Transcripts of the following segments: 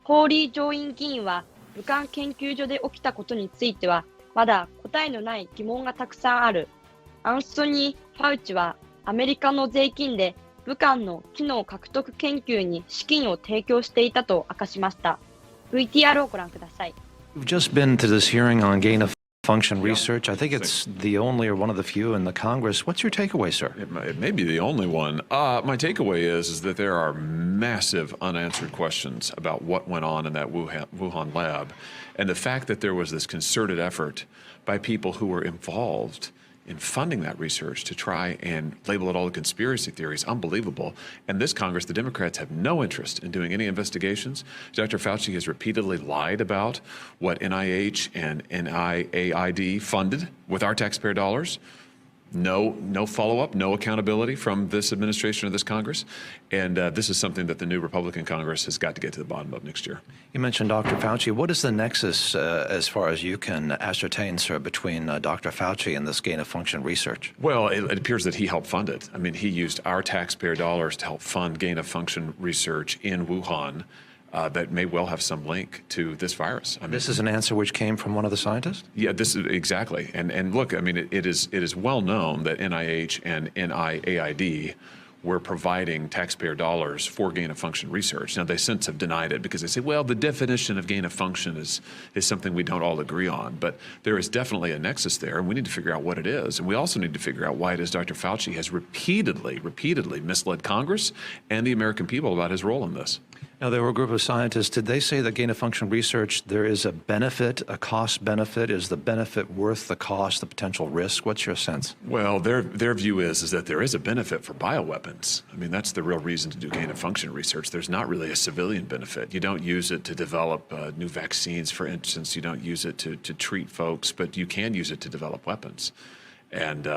ホーリー上院議員は、武漢研究所で起きたことについては、まだ答えのない疑問がたくさんある。アンソニー・ファウチは、アメリカの税金で武漢の機能獲得研究に資金を提供していたと明かしました。VTR をご覧ください。We've just been to this hearing on gain of function research. I think it's the only or one of the few in the Congress. What's your takeaway, sir? It may be the only one. My takeaway is that there are massive unanswered questions about what went on in that Wuhan lab. And the fact that there was this concerted effort by people who were involved in funding that research to try and label it all a conspiracy theory is unbelievable. And this Congress, the Democrats have no interest in doing any investigations. Dr. Fauci has repeatedly lied about what NIH and NIAID funded with our taxpayer dollars. No follow-up, no accountability from this administration or this Congress. And this is something that the new Republican Congress has got to get to the bottom of next year. You mentioned Dr. Fauci. What is the nexus, as far as you can ascertain, sir, between Dr. Fauci and this gain-of-function research? Well, it appears that he helped fund it. I mean, he used our taxpayer dollars to help fund gain-of-function research in Wuhan. That may well have some link to this virus. I mean, this is an answer which came from one of the scientists? Yeah, this is exactly. And look, I mean, it is well known that NIH and NIAID were providing taxpayer dollars for gain-of-function research. Now, they since have denied it because they say, well, the definition of gain-of-function is something we don't all agree on. But there is definitely a nexus there, and we need to figure out what it is. And we also need to figure out why it is Dr. Fauci has repeatedly misled Congress and the American people about his role in this. Now, there were a group of scientists. Did they say that gain-of-function research, there is a benefit, a cost benefit? Is the benefit worth the cost, the potential risk? What's your sense? Well, their view is that there is a benefit for bioweapons. I mean, that's the real reason to do gain-of-function research. There's not really a civilian benefit. You don't use it to develop new vaccines, for instance. You don't use it to treat folks, but you can use it to develop weapons. And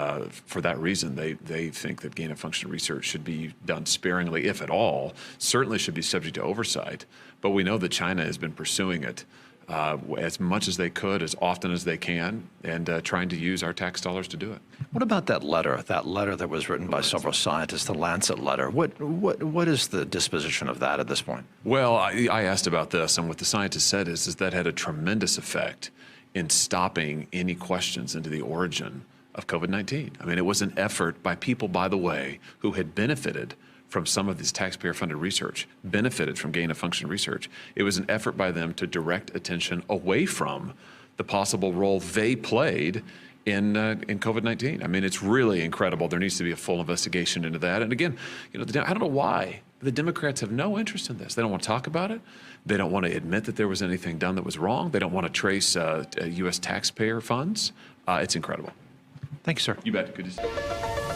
for that reason, they think that gain-of-function research should be done sparingly, if at all. Certainly should be subject to oversight. But we know that China has been pursuing it as much as they could, as often as they can, and trying to use our tax dollars to do it. What about that letter that was written by several scientists, the Lancet letter? What is the disposition of that at this point? Well, I asked about this, and what the scientists said is that had a tremendous effect in stopping any questions into the origin of COVID-19. I mean, it was an effort by people, by the way, who had benefited from some of this taxpayer-funded research, benefited from gain-of-function research. It was an effort by them to direct attention away from the possible role they played in COVID-19. I mean, it's really incredible. There needs to be a full investigation into that. And again, I don't know why the Democrats have no interest in this. They don't want to talk about it. They don't want to admit that there was anything done that was wrong. They don't want to trace U.S. taxpayer funds. It's incredible. Thank you, sir. You bet. Good to see you.